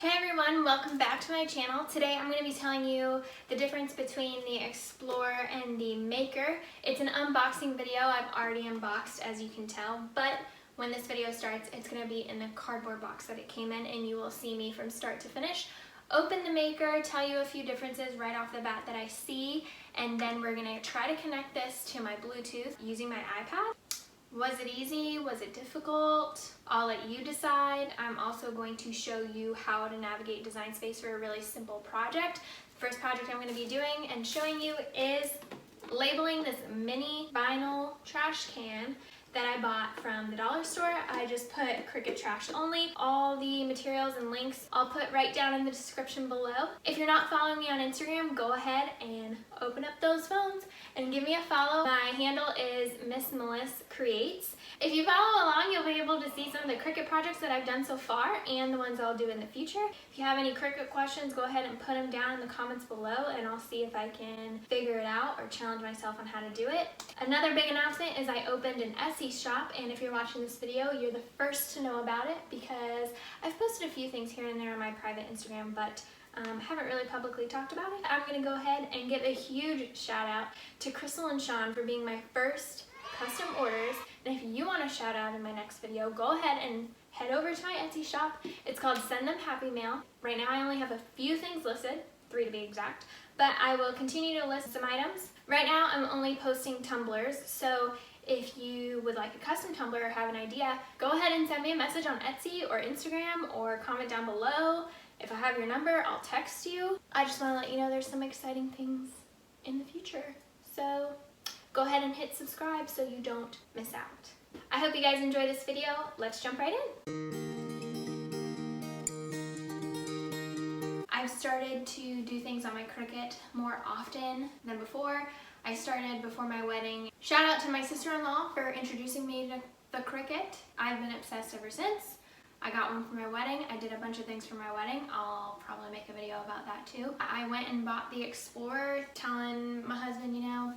Hey everyone, welcome back to my channel. Today I'm going to be telling you the difference between the Explorer and the Maker. It's an unboxing video. I've already unboxed, as you can tell, but when this video starts, it's going to be in the cardboard box that it came in, and you will see me from start to finish. Open the Maker, tell you a few differences right off the bat that I see, and then we're going to try to connect this to my Bluetooth using my iPad. Was it easy? Was it difficult? I'll let you decide. I'm also going to show you how to navigate Design Space for a really simple project. The first project I'm going to be doing and showing you is labeling this mini vinyl trash can that I bought from the dollar store. I just put Cricut Trash Only. All the materials and links I'll put right down in the description below. If you're not following me on Instagram, go ahead and open up those phones and give me a follow. My handle is Miss Melissa Creates. If you follow along, you'll be able to see some of the Cricut projects that I've done so far and the ones I'll do in the future. If you have any Cricut questions, go ahead and put them down in the comments below and I'll see if I can figure it out or challenge myself on how to do it. Another big announcement is I opened an Etsy shop, and if you're watching this video, you're the first to know about it because I've posted a few things here and there on my private Instagram, but haven't really publicly talked about it. I'm going to go ahead and give a huge shout out to Crystal and Sean for being my first custom orders, and if you want a shout out in my next video, go ahead and head over to my Etsy shop. It's called Send Them Happy Mail. Right now I only have a few things listed, 3 to be exact, but I will continue to list some items. Right now I'm only posting tumblers, so if you would like a custom tumbler or have an idea, go ahead and send me a message on Etsy or Instagram or comment down below. If I have your number, I'll text you. I just want to let you know there's some exciting things in the future. So go ahead and hit subscribe so you don't miss out. I hope you guys enjoy this video. Let's jump right in. I've started to do things on my Cricut more often than before. I started before my wedding. Shout out to my sister-in-law for introducing me to the Cricut. I've been obsessed ever since. I got one for my wedding. I did a bunch of things for my wedding. I'll probably make a video about that too. I went and bought the Explorer, telling my husband, you know,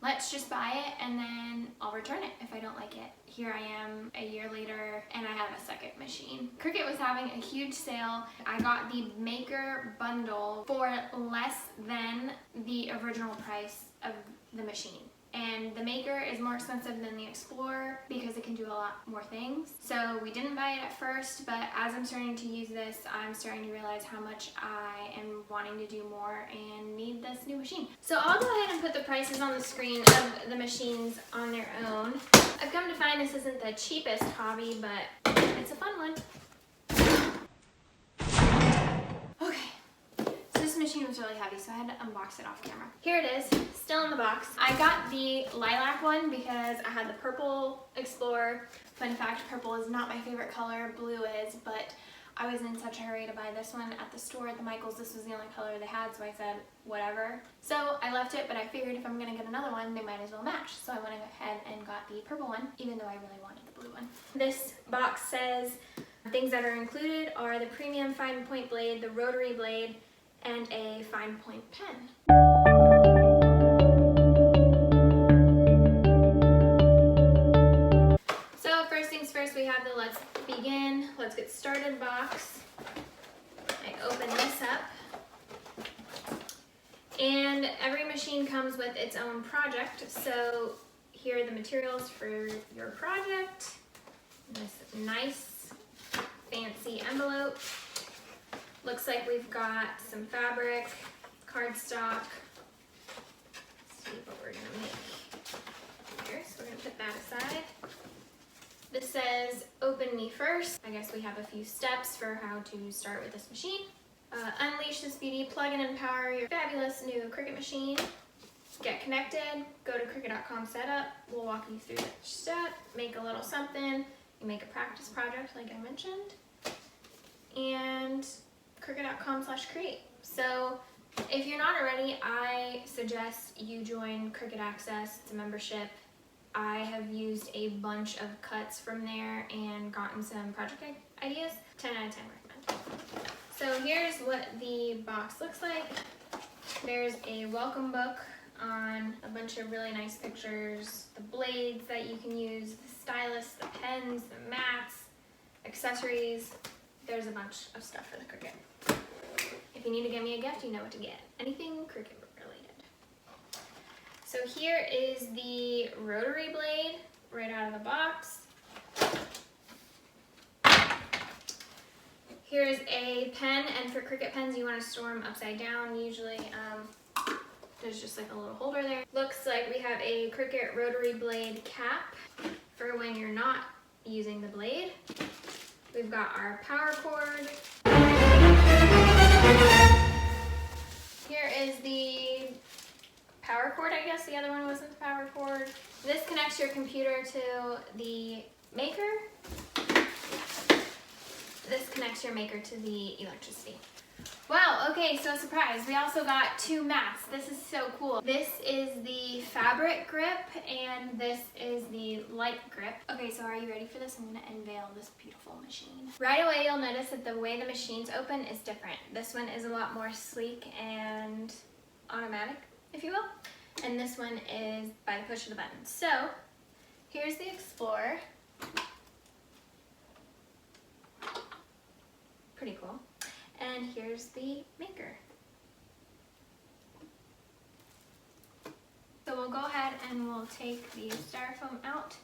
let's just buy it and then I'll return it if I don't like it. Here I am a year later and I have a second machine. Cricut was having a huge sale. I got the Maker bundle for less than the original price of the machine. And the Maker is more expensive than the Explorer because it can do a lot more things. So we didn't buy it at first, but as I'm starting to use this, I'm starting to realize how much I am wanting to do more and need this new machine. So I'll go ahead and put the prices on the screen of the machines on their own. I've come to find this isn't the cheapest hobby, but it's a fun one. This machine was really heavy, so I had to unbox it off camera. Here it is, still in the box. I got the lilac one because I had the purple Explorer. Fun fact, purple is not my favorite color, blue is, but I was in such a hurry to buy this one at the store at the Michaels. This was the only color they had, so I said, whatever. So I left it, but I figured if I'm gonna get another one, they might as well match. So I went ahead and got the purple one, even though I really wanted the blue one. This box says things that are included are the premium fine point blade, the Rotary Blade, and a fine point pen. So first things first, we have the Let's Begin, Let's Get Started box. I open this up. And every machine comes with its own project. So here are the materials for your project. This nice fancy envelope. Looks like we've got some fabric, cardstock. Let's see what we're gonna make here. So we're gonna put that aside. This says, open me first. I guess we have a few steps for how to start with this machine. Unleash this beauty, plug and empower your fabulous new Cricut machine. Get connected, go to Cricut.com setup. We'll walk you through each step, make a little something. You make a practice project like I mentioned. And Cricut.com/create. So if you're not already, I suggest you join Cricut Access. It's a membership. I have used a bunch of cuts from there and gotten some project ideas. 10 out of 10 recommend. So here's what the box looks like. There's a welcome book on a bunch of really nice pictures, the blades that you can use, the stylus, the pens, the mats, accessories, there's a bunch of stuff for the Cricut. If you need to give me a gift, you know what to get. Anything Cricut related. So here is the Rotary Blade right out of the box. Here's a pen, and for Cricut pens, you want to store them upside down. Usually, there's just like a little holder there. Looks like we have a Cricut Rotary Blade cap for when you're not using the blade. We've got our power cord. Here is the power cord, I guess. The other one wasn't the power cord. This connects your computer to the Maker. This connects your Maker to the electricity. Wow, okay, so surprise. We also got 2 mats. This is so cool. This is the FabricGrip and this is the LightGrip. Okay, so are you ready for this? I'm gonna unveil this beautiful machine. Right away, you'll notice that the way the machines open is different. This one is a lot more sleek and automatic, if you will. And this one is by the push of the button. So, here's the Explorer. Pretty cool. And here's the Maker. So we'll go ahead and we'll take the styrofoam out.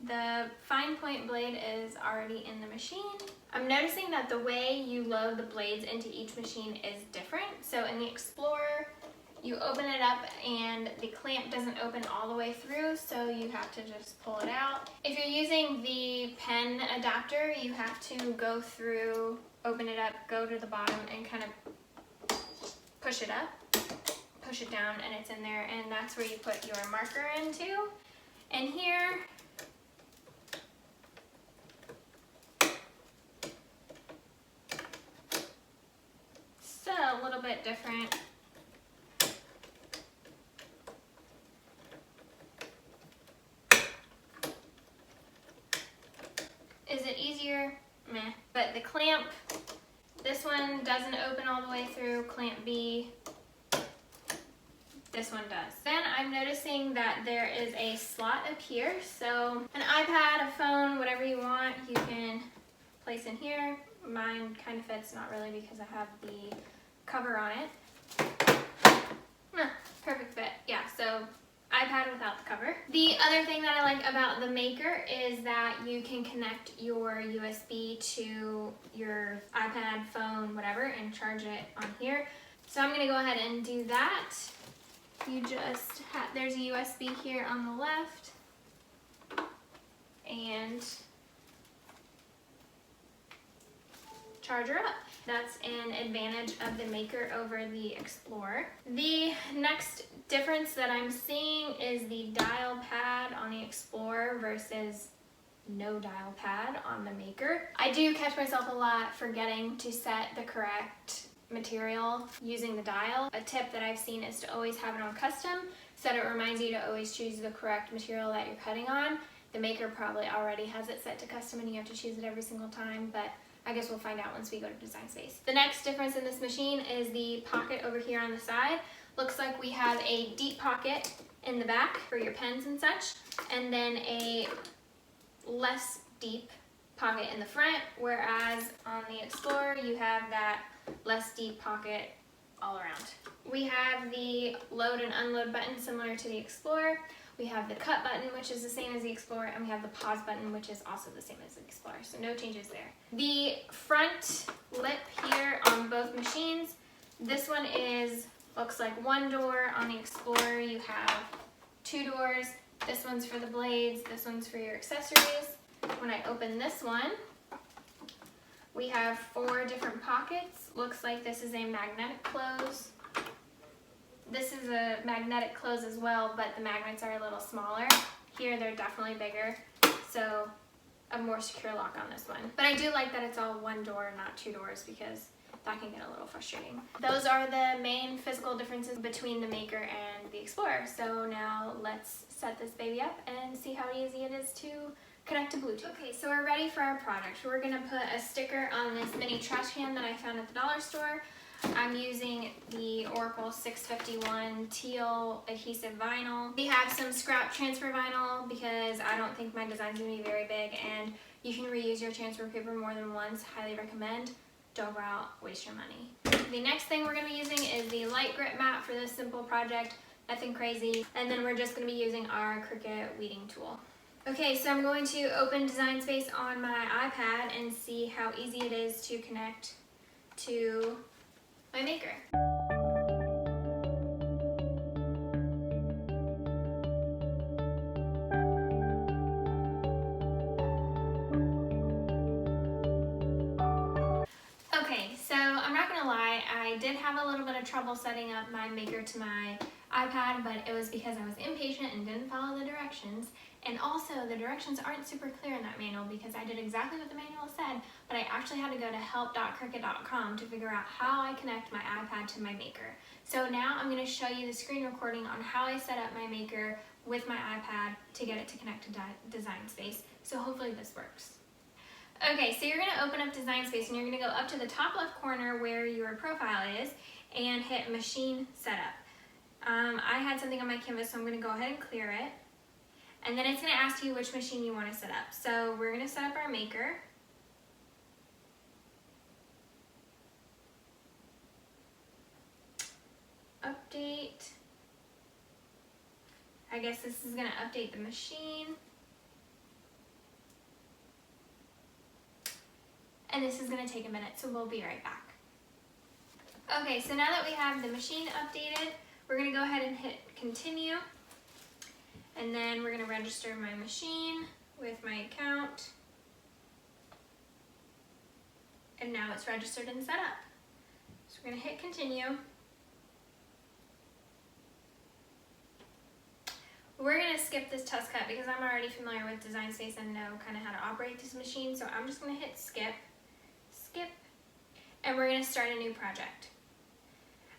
The fine point blade is already in the machine. I'm noticing that the way you load the blades into each machine is different. So in the Explorer, you open it up and the clamp doesn't open all the way through, so you have to just pull it out. If you're using the pen adapter, you have to go through, open it up, go to the bottom and kind of push it up, push it down, and it's in there, and that's where you put your marker into. And here, so a little bit different. Is it easier? Meh. But the clamp, this one doesn't open all the way through. Clamp B, this one does. Then I'm noticing that there is a slot up here. So an iPad, a phone, whatever you want, you can place in here. Mine kind of fits, not really because I have the cover on it. Perfect fit. Yeah, so iPad without the cover. The other thing that I like about the Maker is that you can connect your USB to your iPad, phone, whatever, and charge it on here. So I'm gonna go ahead and do that. You just there's a USB here on the left, and charger up. That's an advantage of the Maker over the Explorer. The next difference that I'm seeing is the dial pad on the Explorer versus no dial pad on the Maker. I do catch myself a lot forgetting to set the correct material using the dial. A tip that I've seen is to always have it on custom so that it reminds you to always choose the correct material that you're cutting on. The Maker probably already has it set to custom and you have to choose it every single time, but I guess we'll find out once we go to Design Space. The next difference in this machine is the pocket over here on the side. Looks like we have a deep pocket in the back for your pens and such, and then a less deep pocket in the front, whereas on the Explorer you have that less deep pocket all around. We have the load and unload button similar to the Explorer. We have the cut button, which is the same as the Explorer, and we have the pause button, which is also the same as the Explorer, so no changes there. The front lip here on both machines, this one looks like one door. On the Explorer you have 2 doors. This one's for the blades, this one's for your accessories. When I open this one, we have 4 different pockets. Looks like this is a magnetic close. This is a magnetic close as well, but the magnets are a little smaller. Here they're definitely bigger, so a more secure lock on this one. But I do like that it's all 1 door, not 2 doors, because that can get a little frustrating. Those are the main physical differences between the Maker and the Explorer. So now let's set this baby up and see how easy it is to connect to Bluetooth. Okay, so we're ready for our product. We're gonna put a sticker on this mini trash can that I found at the dollar store. I'm using the Oracle 651 teal adhesive vinyl. We have some scrap transfer vinyl because I don't think my design's gonna be very big, and You can reuse your transfer paper more than once. Highly recommend. Don't go out, waste your money. The next thing we're going to be using is the LightGrip Mat for this simple project. Nothing crazy. And then we're just going to be using our Cricut weeding tool. Okay, so I'm going to open Design Space on my iPad and see how easy it is to connect to my Maker. Okay, so I'm not gonna lie, I did have a little bit of trouble setting up my Maker to my iPad, but it was because I was impatient and didn't follow the directions. And also, the directions aren't super clear in that manual because I did exactly what the manual said, but I actually had to go to help.cricut.com to figure out how I connect my iPad to my Maker. So now I'm going to show you the screen recording on how I set up my Maker with my iPad to get it to connect to Design Space. So hopefully this works. Okay, so you're going to open up Design Space and you're going to go up to the top left corner where your profile is and hit Machine Setup. I had something on my canvas, so I'm going to go ahead and clear it. And then it's going to ask you which machine you want to set up. So we're going to set up our Maker. Update. I guess this is going to update the machine. And this is going to take a minute, so we'll be right back. Okay, so now that we have the machine updated, we're going to go ahead and hit Continue. And then we're going to register my machine with my account. And now it's registered and set up. So we're going to hit Continue. We're going to skip this test cut because I'm already familiar with Design Space and know kind of how to operate this machine. So I'm just going to hit Skip, Skip, and we're going to start a new project.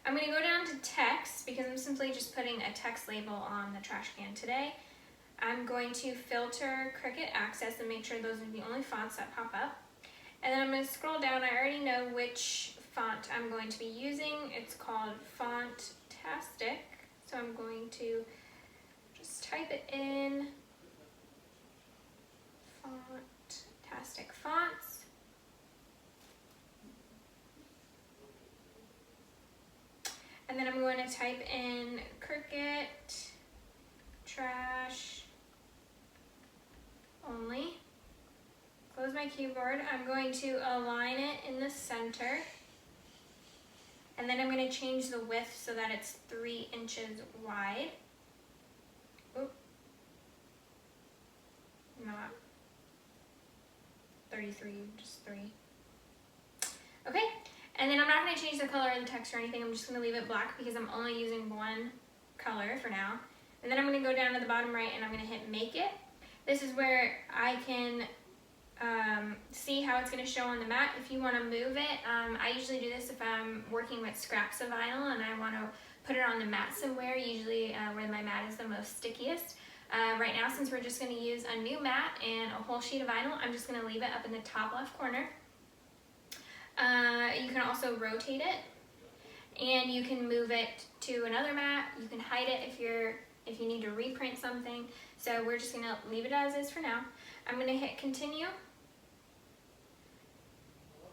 I'm going to go down to text because I'm simply just putting a text label on the trash can today. I'm going to filter Cricut Access and make sure those are the only fonts that pop up. And then I'm going to scroll down. I already know which font I'm going to be using. It's called Fontastic. So I'm going to just type it in. Fontastic Fonts. And then I'm going to type in Cricut Trash Only. Close my keyboard. I'm going to align it in the center. And then I'm going to change the width so that it's 3 inches wide. Oop. Not 33, just 3. Okay. And then I'm not going to change the color of the text or anything. I'm just going to leave it black because I'm only using one color for now. And then I'm going to go down to the bottom right and I'm going to hit Make It. This is where I can see how it's going to show on the mat. If you want to move it, I usually do this if I'm working with scraps of vinyl and I want to put it on the mat somewhere, usually where my mat is the most stickiest. Right now, since we're just going to use a new mat and a whole sheet of vinyl, I'm just going to leave it up in the top left corner. You can also rotate it, and you can move it to another mat. You can hide it if you need to reprint something. So we're just going to leave it as is for now. I'm going to hit Continue.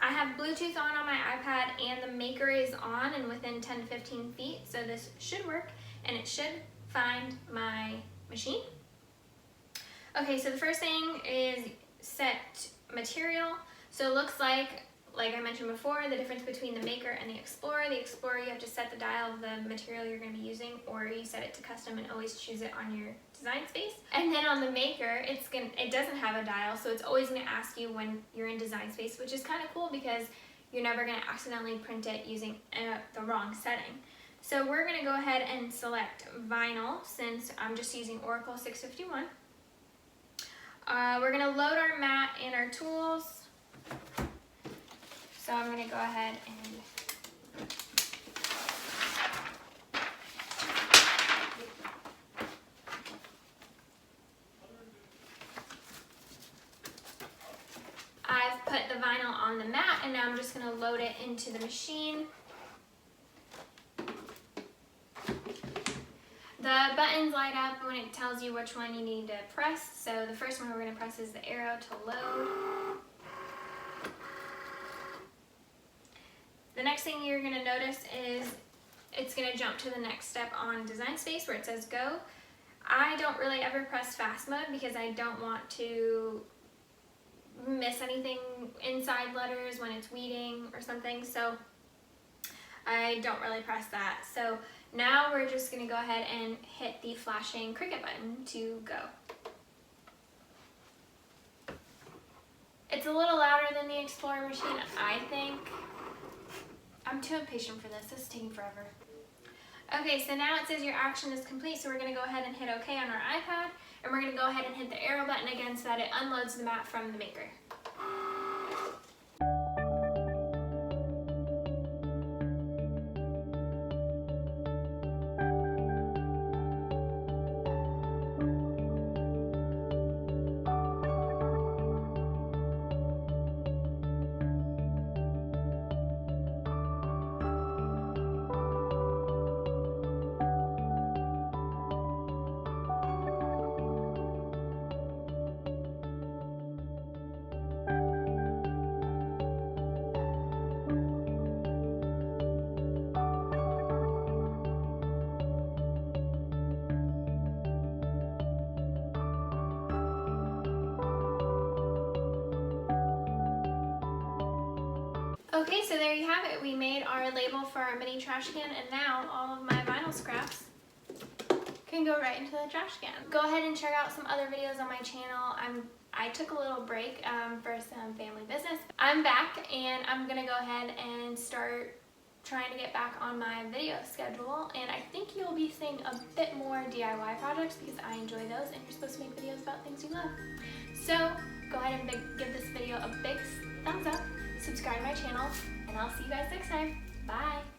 I have Bluetooth on my iPad, and the Maker is on and within 10 to 15 feet, so this should work, and it should find my machine. Okay, so the first thing is set material. So it looks like I mentioned before, the difference between the Maker and the Explorer. The Explorer, you have to set the dial of the material you're going to be using, or you set it to custom and always choose it on your Design Space. And then on the Maker, it doesn't have a dial, so it's always going to ask you when you're in Design Space, which is kind of cool because you're never going to accidentally print it using the wrong setting. So we're going to go ahead and select vinyl since I'm just using Oracle 651. We're going to load our mat and our tools. So I'm going to go ahead and I've put the vinyl on the mat and now I'm just going to load it into the machine. The buttons light up when it tells you which one you need to press. So the first one we're going to press is the arrow to load. The next thing you're going to notice is it's going to jump to the next step on design space where it says go. I don't really ever press fast mode because I don't want to miss anything inside letters when it's weeding or something, so I don't really press that. So now we're just going to go ahead and hit the flashing Cricut button to go. It's a little louder than the Explorer machine, I think. I'm too impatient for this. This is taking forever. Okay, so now it says your action is complete, so we're going to go ahead and hit OK on our iPad, and we're going to go ahead and hit the arrow button again so that it unloads the mat from the maker. Okay, so there you have it. We made our label for our mini trash can, and now all of my vinyl scraps can go right into the trash can. Go ahead and check out some other videos on my channel. I took a little break for some family business. I'm back, and I'm gonna go ahead and start trying to get back on my video schedule, and I think you'll be seeing a bit more DIY projects because I enjoy those, and you're supposed to make videos about things you love. So go ahead and give this video a big thumbs up, subscribe to my channel, and I'll see you guys next time. Bye!